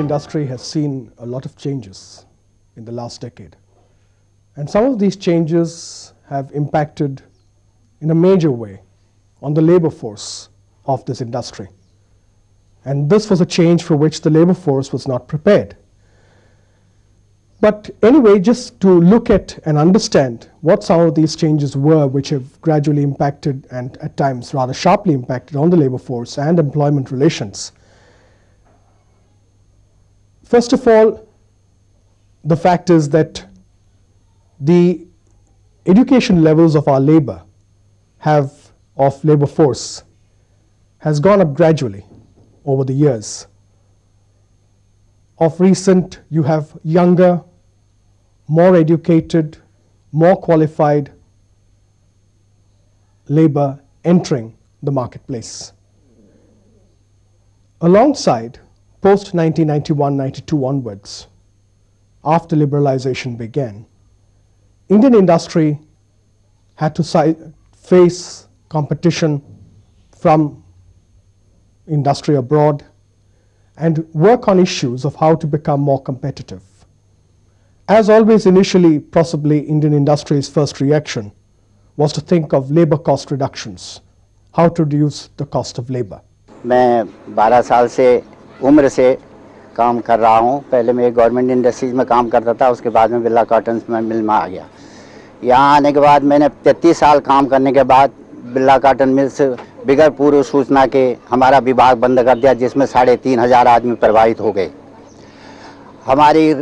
industry has seen a lot of changes in the last decade. And some of these changes have impacted in a major way on the labor force of this industry. And this was a change for which the labor force was not prepared. But anyway, just to look at and understand what some of these changes were, which have gradually impacted and at times rather sharply impacted on the labor force and employment relations. First of all, the fact is that the education levels of our labor force has gone up gradually over the years. Of recent, you have younger, more educated, more qualified labor entering the marketplace. Alongside, post 1991-92 onwards, after liberalization began, Indian industry had to face competition from industry abroad and work on issues of how to become more competitive. As always, initially, possibly Indian industry's first reaction was to think of labor cost reductions, how to reduce the cost of labor. मैं 12 साल से उम्र से काम कर रहा हूँ। पहले मैं गवर्नमेंट इंडस्ट्रीज में काम करता था, उसके बाद में बिरला कॉटन मिल में आ गया। यहाँ आने के बाद मैंने 33 साल काम करने के बाद बिरला कॉटन मिल्स बिगर पूर्व सूचना के हमारा विभाग बंद कर दिया, जिसमें 3,500 आदमी प्रभावित हो गए। हमारी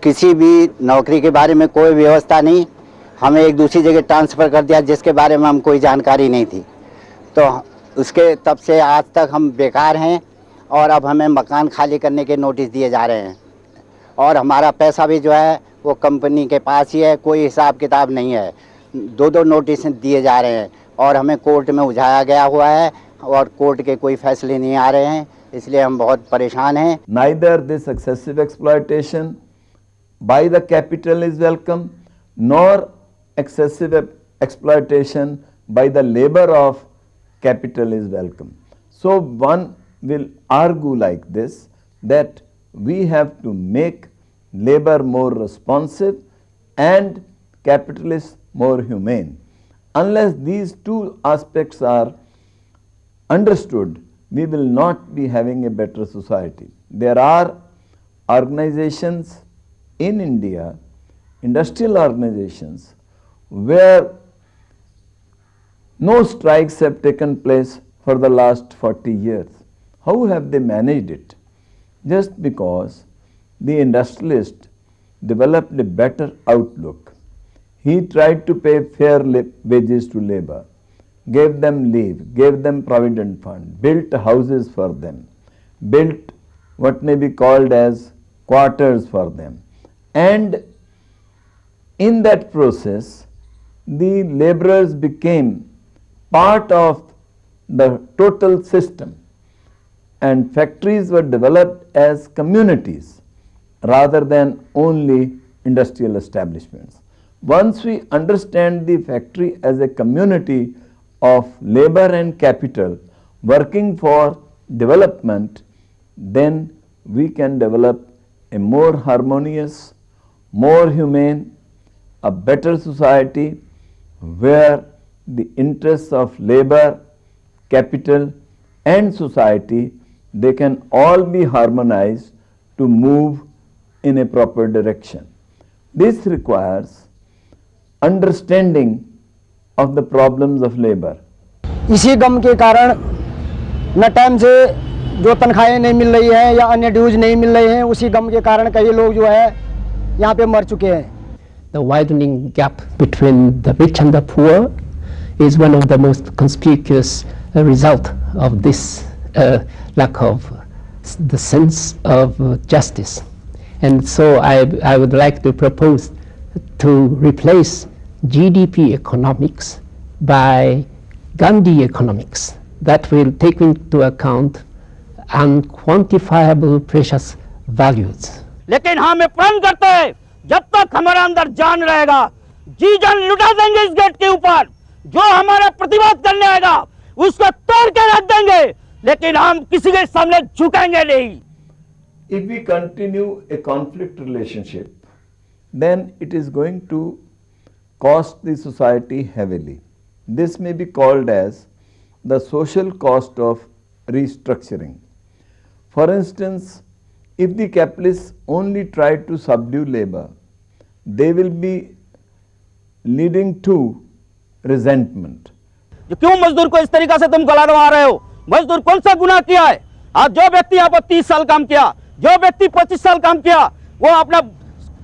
किसी भी नौकरी के बारे में कोई व्यवस्था नहीं, हमें एक दूसरी जगह ट्रांसफ़र कर दिया जिसके बारे में हम कोई जानकारी नहीं थी। तो उसके तब से आज तक हम बेकार हैं और अब हमें मकान खाली करने के नोटिस दिए जा रहे हैं और हमारा पैसा भी जो है वो कंपनी के पास ही है, कोई हिसाब किताब नहीं है। 2 नोटिस दिए जा रहे हैं और हमें कोर्ट में उलझाया गया हुआ है और कोर्ट के कोई फैसले नहीं आ रहे हैं, इसलिए हम बहुत परेशान हैं। Neither this excessive exploitation by the capital is welcome, nor excessive exploitation by the labor of capital is welcome. So one will argue like this, that we have to make labor more responsive and capitalists more humane. Unless these two aspects are understood, we will not be having a better society. There are organizations in India, industrial organizations, where no strikes have taken place for the last 40 years. How have they managed it? Just because the industrialist developed a better outlook. He tried to pay fair wages to labor, gave them leave, gave them provident fund, built houses for them, built what may be called as quarters for them. And in that process, the laborers became part of the total system, and factories were developed as communities rather than only industrial establishments. Once we understand the factory as a community of labor and capital working for development, then we can develop a more harmonious, more humane, a better society where the interests of labor, capital and society, they can all be harmonized to move in a proper direction. This requires understanding of the problems of labor. इसी गम के कारण न time से जो तनख्वाहें नहीं मिल रही हैं या अन्य ड्यूज नहीं मिल रहे हैं, उसी गम के कारण कई लोग जो है यहाँ पे मर चुके हैं। The widening gap between the rich and the poor is one of the most conspicuous result of this lack of the sense of justice. And so I would like to propose to replace GDP economics by Gandhi economics that will take into account unquantifiable precious values. लेकिन हमें प्रण करते हैं, जब तक हमारे अंदर जान रहेगा, जी जान लुटा देंगे इस गेट के ऊपर। जो हमारा प्रतिवाद करने आएगा उसको तोड़ के रख देंगे, लेकिन हम किसी के सामने झुकेंगे नहीं। If we continue a conflict relationship, then it is going to cost the society heavily. This may be called as the social cost of restructuring. For instance, if the capitalists only try to subdue labor, they will be leading to resentment. क्यों मजदूर को इस तरीका से तुम गला दबा रहे हो? मजदूर कौन सा गुनाह किया है? आज जो व्यक्ति यहाँ पर 30 साल काम किया, जो व्यक्ति 25 साल काम किया, वो अपना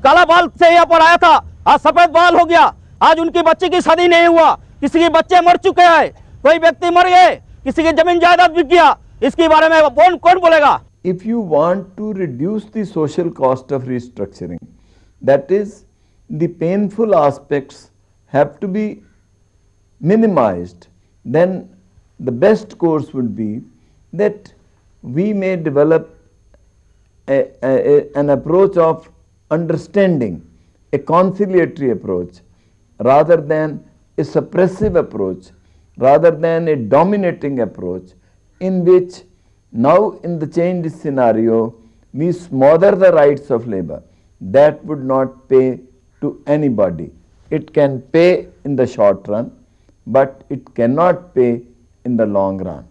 काला बाल से यहाँ पर आया था, आज सफेद बाल हो गया, आज उनकी बच्चे की शादी नहीं हुआ, किसी के बच्चे मर चुके हैं, कोई व्यक्ति मर गए, किसी की जमीन जायदाद बिक गया, इसके बारे में कौन बोलेगा? If you want to reduce the social cost of restructuring, that is, the painful aspects have to be minimized, then the best course would be that we may develop an approach of understanding, a conciliatory approach, rather than a suppressive approach, rather than a dominating approach, in which now in the changed scenario we smother the rights of labor. That would not pay to anybody. It can pay in the short run, but it cannot pay in the long run.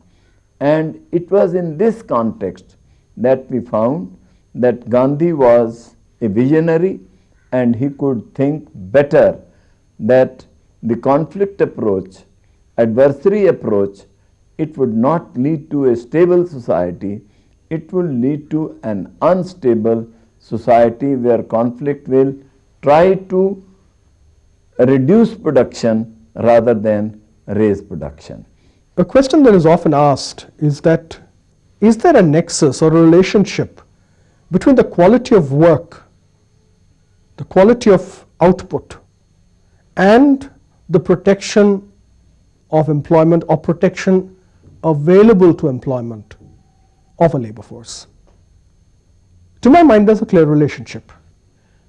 And it was in this context that we found that Gandhi was a visionary and he could think better that the conflict approach, adversary approach, it would not lead to a stable society, it will lead to an unstable society where conflict will try to reduce production rather than raise production. A question that is often asked is that, is there a nexus or a relationship between the quality of work, the quality of output, and the protection of employment or protection available to employment of a labor force? To my mind, there's a clear relationship.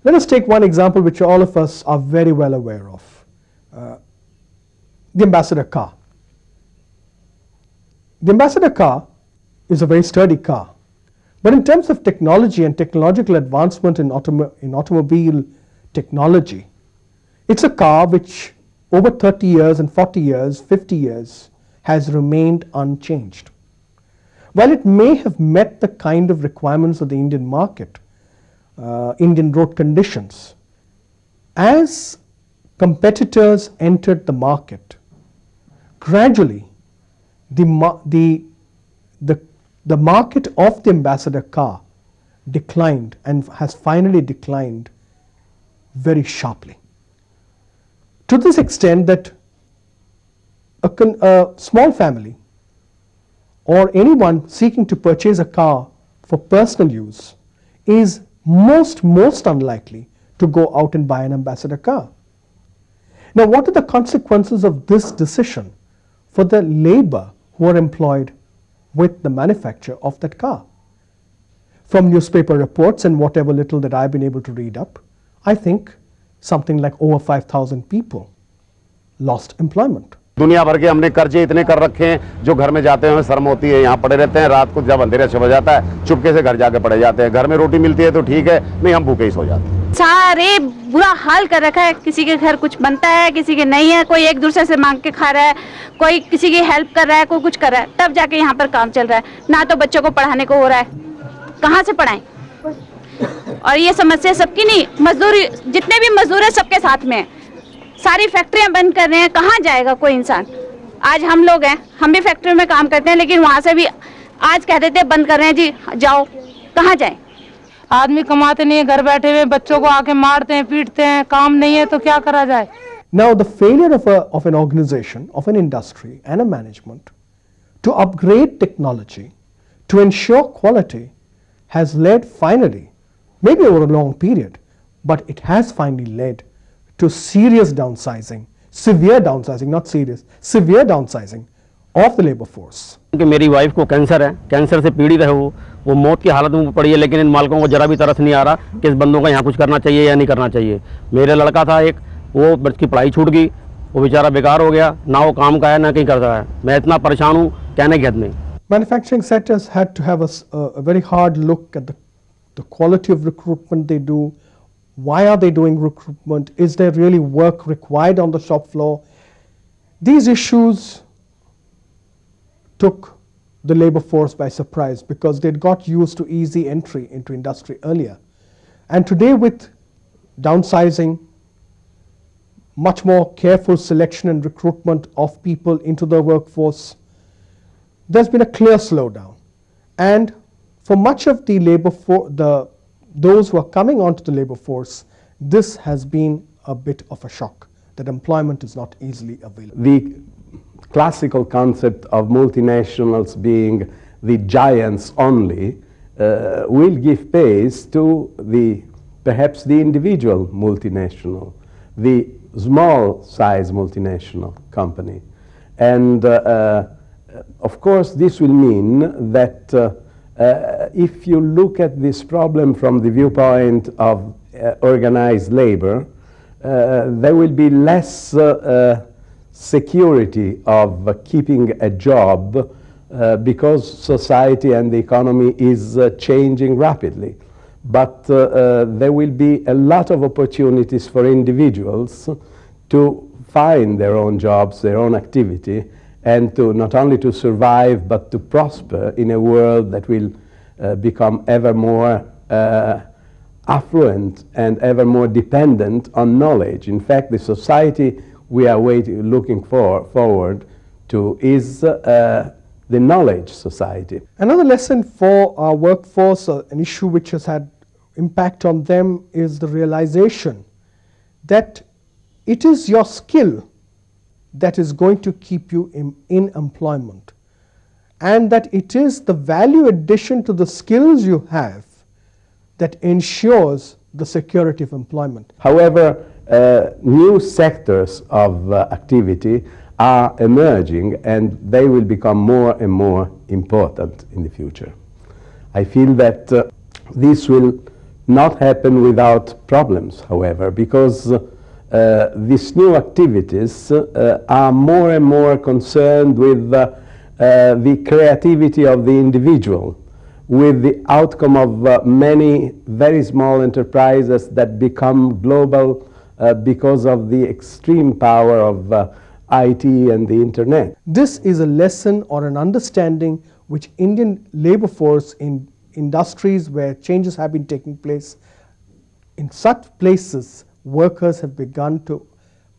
Let us take one example which all of us are very well aware of, the Ambassador car. The Ambassador car is a very sturdy car, but in terms of technology and technological advancement in automobile technology, it's a car which over 30 years and 40 years, 50 years has remained unchanged. While it may have met the kind of requirements of the Indian market, Indian road conditions, as competitors entered the market, gradually the market of the Ambassador car declined and has finally declined very sharply. To this extent that a small family or anyone seeking to purchase a car for personal use is most unlikely to go out and buy an Ambassador car. Now, what are the consequences of this decision for the labor who are employed with the manufacture of that car? From newspaper reports and whatever little that I've been able to read up, I think something like over 5,000 people lost employment. दुनिया भर के हमने कर्जे इतने कर रखे हैं, जो घर में जाते हैं हमें शर्म होती है, यहाँ पड़े रहते हैं, रात को जब अंधेरा छप जाता है चुपके से घर जाके पड़े जाते हैं। घर में रोटी मिलती है तो ठीक है, नहीं हम भूखे ही सो जाते हैं। सारे बुरा हाल कर रखा है, किसी के घर कुछ बनता है, किसी के नहीं है, कोई एक दूसरे से मांग के खा रहा है, कोई किसी की हेल्प कर रहा है, कोई कुछ कर रहा है, तब जाके यहाँ पर काम चल रहा है। ना तो बच्चों को पढ़ाने को हो रहा है, कहाँ से पढ़ाएं? और ये समस्या सबकी नहीं, मजदूर जितने भी मजदूर है सबके साथ में है। सारी फैक्ट्रियां बंद कर रहे हैं, कहाँ जाएगा कोई इंसान? आज हम लोग हैं, हम भी फैक्ट्री में काम करते हैं, लेकिन वहाँ से भी आज कह देते हैं बंद कर रहे हैं जी, जाओ, कहाँ जाएं? आदमी कमाते नहीं है, घर बैठे हुए बच्चों को आके मारते हैं, पीटते हैं, काम नहीं है तो क्या करा जाए? Now, the failure of an organization, of an industry and a management to upgrade technology to ensure quality has led finally, maybe over a long period, but it has finally led to serious downsizing, severe downsizing, not serious, severe downsizing of the labor force. कि मेरी wife को cancer है, cancer से पीड़ित है, वो मौत की हालत में पड़ी है, लेकिन इन मालिकों को जरा भी तरस नहीं आ रहा कि इस बंदों का यहाँ कुछ करना चाहिए या नहीं करना चाहिए। मेरे लड़का था एक, वो बच्ची पढ़ाई छूट गई, वो बेचारा बेकार हो गया, ना वो काम का है ना कहीं करता है। मैं इतना परेशान हूँ कहने की हद नहीं। Manufacturing sectors had to have a very hard look at the the quality of recruitment they do, why are they doing recruitment, is there really work required on the shop floor? These issues took the labor force by surprise because they'd got used to easy entry into industry earlier. And today, with downsizing, much more careful selection and recruitment of people into the workforce, there's been a clear slowdown. And for much of the labor force, those who are coming onto the labor force, this has been a bit of a shock, that employment is not easily available. The classical concept of multinationals being the giants only will give place to perhaps the individual multinational, the small size multinational company. And of course this will mean that if you look at this problem from the viewpoint of organized labor, there will be less security of keeping a job because society and the economy is changing rapidly. But there will be a lot of opportunities for individuals to find their own jobs, their own activity, and to not only to survive but to prosper in a world that will become ever more affluent and ever more dependent on knowledge. In fact, the society we are looking forward to is the knowledge society. Another lesson for our workforce, an issue which has had impact on them, is the realization that it is your skill that is going to keep you in employment, and that it is the value addition to the skills you have that ensures the security of employment. However, new sectors of activity are emerging and they will become more and more important in the future. I feel that this will not happen without problems, however, because these new activities are more and more concerned with the creativity of the individual, with the outcome of many very small enterprises that become global because of the extreme power of IT and the internet. This is a lesson or an understanding which Indian labor force in industries where changes have been taking place, in such places workers have begun to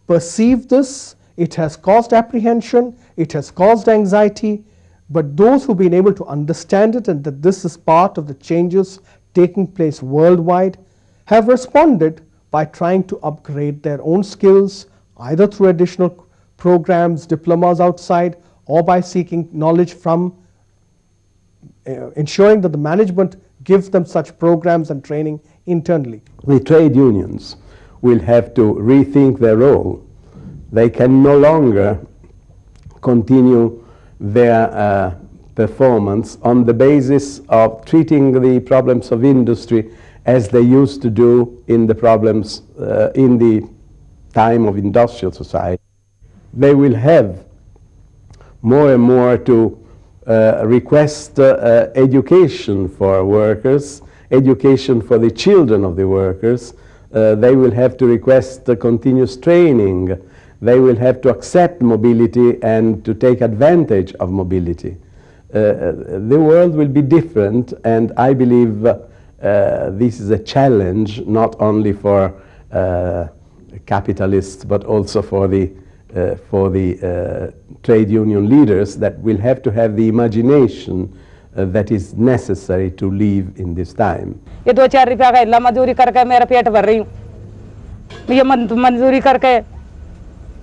perceive this. It has caused apprehension, it has caused anxiety, but those who've been able to understand it and that this is part of the changes taking place worldwide have responded by trying to upgrade their own skills, either through additional programs, diplomas outside, or by seeking knowledge from ensuring that the management gives them such programs and training internally. The trade unions will have to rethink their role. They can no longer continue their performance on the basis of treating the problems of industry as they used to do in the problems in the time of industrial society. They will have more and more to request education for workers, education for the children of the workers. They will have to request continuous training. They will have to accept mobility and to take advantage of mobility. The world will be different, and I believe this is a challenge not only for capitalists but also for the trade union leaders that will have to have the imagination that is necessary to live in this time. ये 2-4 रुपया का इल्ला मजदूरी करके मेरा पेट भर रही हूँ। ये मजदूरी करके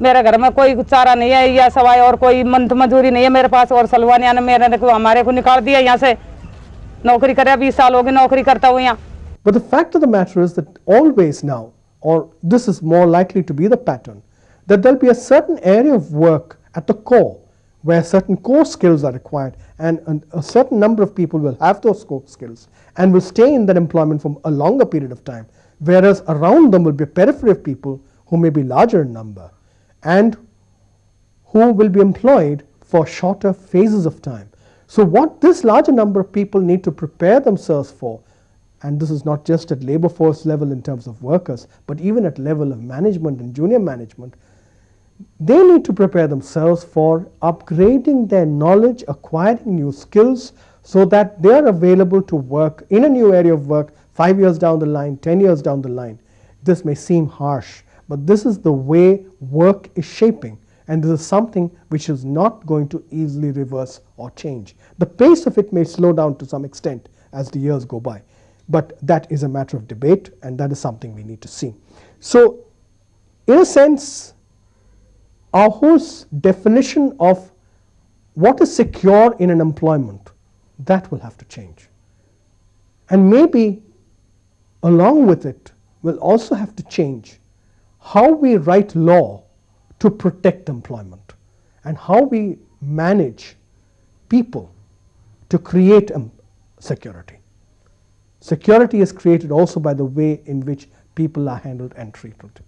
मेरे घर में कोई चारा नहीं है, या सवाई और कोई मजदूरी नहीं है मेरे पास, और सलवानिया ने हमारे को निकाल दिया यहाँ से। नौकरी करे 20 साल हो गए नौकरी करता हूँ यहाँ। But the fact of the matter is that always now, or this is more likely to be the pattern, that there'll be a certain area of work at the core where certain core skills are required, and a certain number of people will have those core skills and will stay in that employment for a longer period of time, whereas around them will be a periphery of people who may be larger in number and who will be employed for shorter phases of time. So what this larger number of people need to prepare themselves for and this is not just at labor force level in terms of workers, but even at level of management and junior management, they need to prepare themselves for upgrading their knowledge, acquiring new skills, so that they are available to work in a new area of work 5 years down the line, 10 years down the line. This may seem harsh, but this is the way work is shaping, and this is something which is not going to easily reverse or change. The pace of it may slow down to some extent as the years go by, but that is a matter of debate, and that is something we need to see. So, in a sense, our whole definition of what is secure in an employment, that will have to change. And maybe along with it, we'll also have to change how we write law to protect employment and how we manage people to create security. Security is created also by the way in which people are handled and treated.